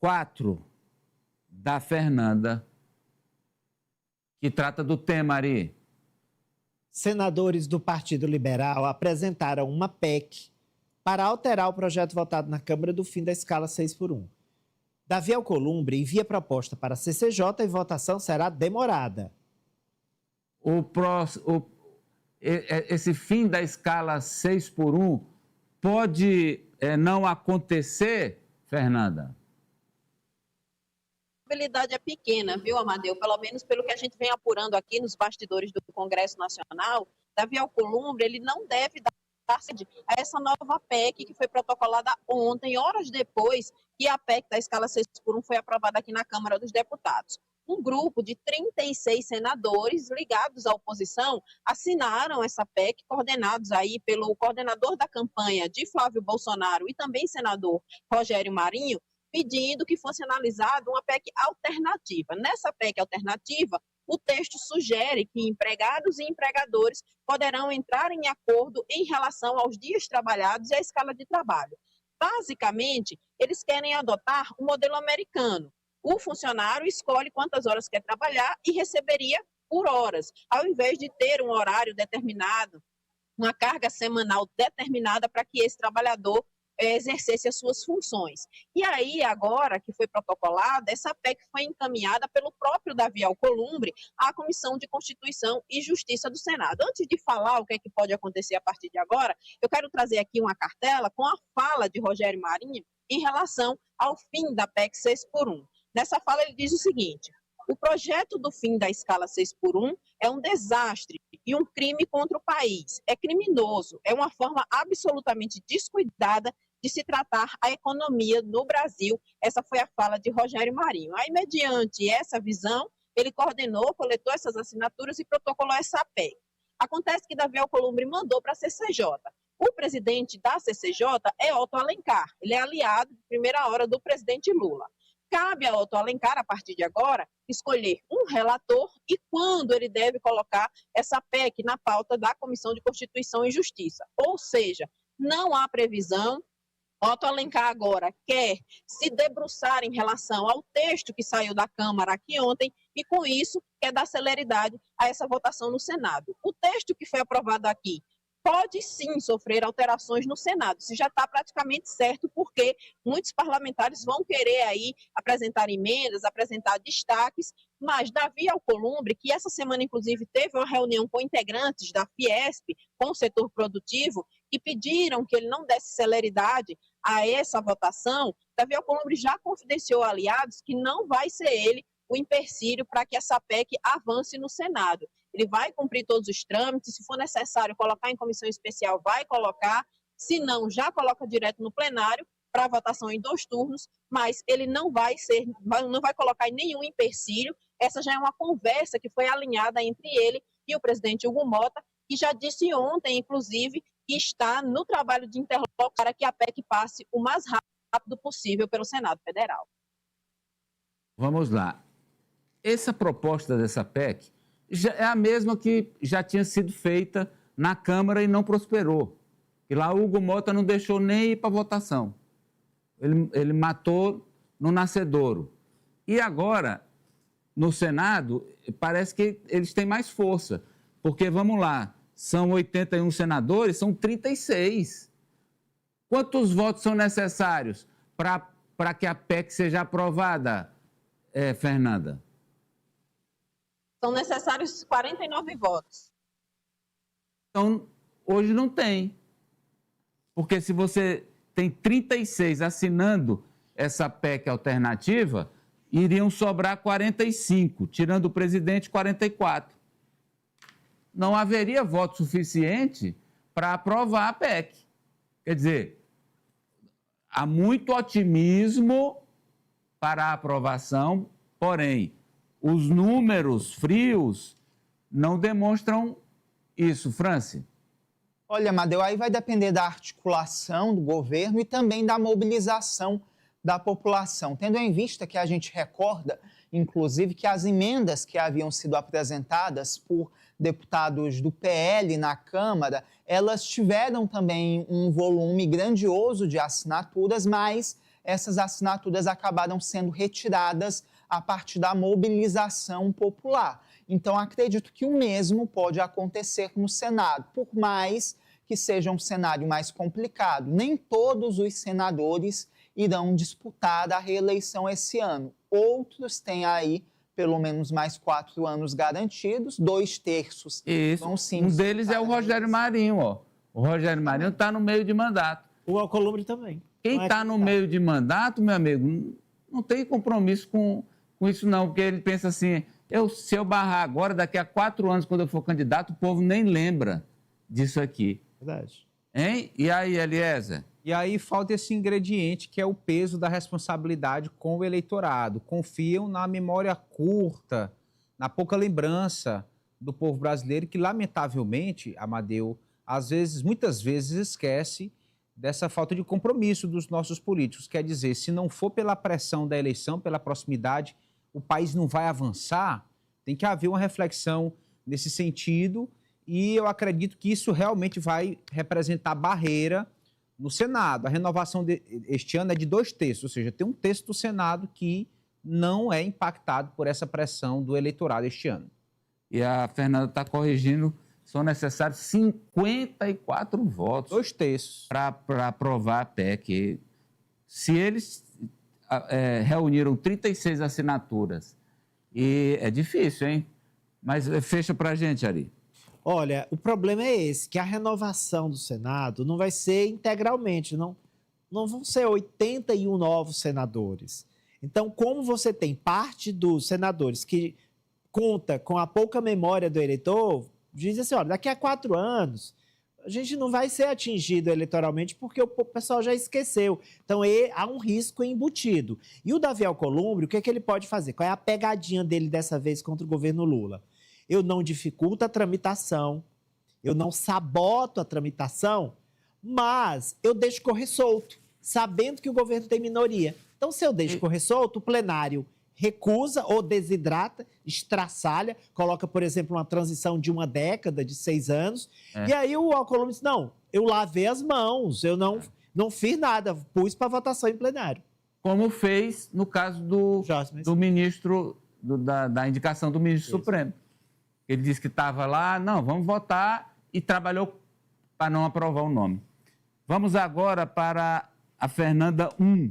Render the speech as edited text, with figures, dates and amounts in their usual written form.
4 da Fernanda, que trata do tema, Ari. Senadores do Partido Liberal apresentaram uma PEC para alterar o projeto votado na Câmara do fim da escala 6x1. Davi Alcolumbre envia proposta para a CCJ e votação será demorada. Esse fim da escala 6x1 pode não acontecer, Fernanda? A probabilidade é pequena, viu, Amadeu? Pelo menos pelo que a gente vem apurando aqui nos bastidores do Congresso Nacional, Davi Alcolumbre, ele não deve dar sede a essa nova PEC que foi protocolada ontem, horas depois que a PEC da escala 6x1 foi aprovada aqui na Câmara dos Deputados. Um grupo de 36 senadores ligados à oposição assinaram essa PEC, coordenados aí pelo coordenador da campanha de Flávio Bolsonaro e também senador Rogério Marinho, pedindo que fosse analisada uma PEC alternativa. Nessa PEC alternativa, o texto sugere que empregados e empregadores poderão entrar em acordo em relação aos dias trabalhados e à escala de trabalho. Basicamente, eles querem adotar o modelo americano. O funcionário escolhe quantas horas quer trabalhar e receberia por horas, ao invés de ter um horário determinado, uma carga semanal determinada para que esse trabalhador exercesse as suas funções. E aí, agora que foi protocolada, essa PEC foi encaminhada pelo próprio Davi Alcolumbre à Comissão de Constituição e Justiça do Senado. Antes de falar o que é que pode acontecer a partir de agora, eu quero trazer aqui uma cartela com a fala de Rogério Marinho em relação ao fim da PEC 6x1. Nessa fala ele diz o seguinte: o projeto do fim da escala 6x1 é um desastre e um crime contra o país. É criminoso, é uma forma absolutamente descuidada de se tratar a economia no Brasil. Essa foi a fala de Rogério Marinho. Aí, mediante essa visão, ele coordenou, coletou essas assinaturas e protocolou essa PEC. Acontece que Davi Alcolumbre mandou para a CCJ. O presidente da CCJ é Otto Alencar. Ele é aliado de primeira hora do presidente Lula. Cabe a Otto Alencar, a partir de agora, escolher um relator e quando ele deve colocar essa PEC na pauta da Comissão de Constituição e Justiça. Ou seja, não há previsão. Otto Alencar agora quer se debruçar em relação ao texto que saiu da Câmara aqui ontem e, com isso, quer dar celeridade a essa votação no Senado. O texto que foi aprovado aqui pode sim sofrer alterações no Senado. Isso já está praticamente certo, porque muitos parlamentares vão querer aí apresentar emendas, apresentar destaques, mas Davi Alcolumbre, que essa semana inclusive teve uma reunião com integrantes da Fiesp, com o setor produtivo, que pediram que ele não desse celeridade a essa votação, Davi Alcolumbre já confidenciou a aliados que não vai ser ele o empecilho para que essa PEC avance no Senado. Ele vai cumprir todos os trâmites, se for necessário colocar em comissão especial, vai colocar, se não, já coloca direto no plenário para votação em 2 turnos, mas ele não vai colocar em nenhum empecilho. Essa já é uma conversa que foi alinhada entre ele e o presidente Hugo Mota, que já disse ontem, inclusive, que está no trabalho de interlocução para que a PEC passe o mais rápido possível pelo Senado Federal. Vamos lá. Essa proposta dessa PEC já é a mesma que já tinha sido feita na Câmara e não prosperou. E lá o Hugo Mota não deixou nem ir para votação. Ele matou no nascedouro. E agora, no Senado, parece que eles têm mais força. Porque, vamos lá, são 81 senadores, são 36. Quantos votos são necessários para que a PEC seja aprovada, Fernanda? São necessários 49 votos. Então, hoje não tem. Porque se você tem 36 assinando essa PEC alternativa, iriam sobrar 45, tirando o presidente, 44. Não haveria voto suficiente para aprovar a PEC. Quer dizer, há muito otimismo para a aprovação, porém, os números frios não demonstram isso, Franci. Olha, Amadeu, aí vai depender da articulação do governo e também da mobilização da população, tendo em vista que a gente recorda, inclusive, que as emendas que haviam sido apresentadas por deputados do PL na Câmara, elas tiveram também um volume grandioso de assinaturas, mas essas assinaturas acabaram sendo retiradas a partir da mobilização popular. Então, acredito que o mesmo pode acontecer no Senado, por mais que seja um cenário mais complicado. Nem todos os senadores irão disputar a reeleição esse ano. Outros têm aí pelo menos mais 4 anos garantidos, 2/3 vão sim. Um deles é o Rogério Marinho, ó. O Rogério Marinho está no meio de mandato. O Alcolumbre também. Quem está no meio de mandato, meu amigo, não tem compromisso com isso não, porque ele pensa assim, se eu barrar agora, daqui a 4 anos, quando eu for candidato, o povo nem lembra disso aqui. Verdade. Hein? E aí, Eliezer? E aí falta esse ingrediente que é o peso da responsabilidade com o eleitorado. Confiam na memória curta, na pouca lembrança do povo brasileiro que, lamentavelmente, Amadeu, muitas vezes esquece dessa falta de compromisso dos nossos políticos. Quer dizer, se não for pela pressão da eleição, pela proximidade, o país não vai avançar. Tem que haver uma reflexão nesse sentido e eu acredito que isso realmente vai representar barreira no Senado. A renovação este ano é de 2/3, ou seja, tem um terço do Senado que não é impactado por essa pressão do eleitorado este ano. E a Fernanda está corrigindo, são necessários 54 votos. 2/3. Para aprovar a PEC. Se eles reuniram 36 assinaturas, e é difícil, hein? Mas fecha para a gente, Ari. Olha, o problema é esse, que a renovação do Senado não vai ser integralmente, não vão ser 81 novos senadores. Então, como você tem parte dos senadores que conta com a pouca memória do eleitor, diz assim, olha, daqui a 4 anos a gente não vai ser atingido eleitoralmente porque o pessoal já esqueceu. Então, há um risco embutido. E o Davi Alcolumbre, o que ele pode fazer? Qual é a pegadinha dele dessa vez contra o governo Lula? Eu não dificulto a tramitação, eu não saboto a tramitação, mas eu deixo correr solto, sabendo que o governo tem minoria. Então, se eu deixo correr solto, o plenário recusa ou desidrata, estraçalha, coloca, por exemplo, uma transição de 1 década, de 6 anos, e aí o Alcolumbre diz, não, eu lavei as mãos, eu não fiz nada, pus para votação em plenário. Como fez no caso do ministro, da indicação do ministro Supremo. Ele disse que estava lá, não, vamos votar, e trabalhou para não aprovar o nome. Vamos agora para a Fernanda 1.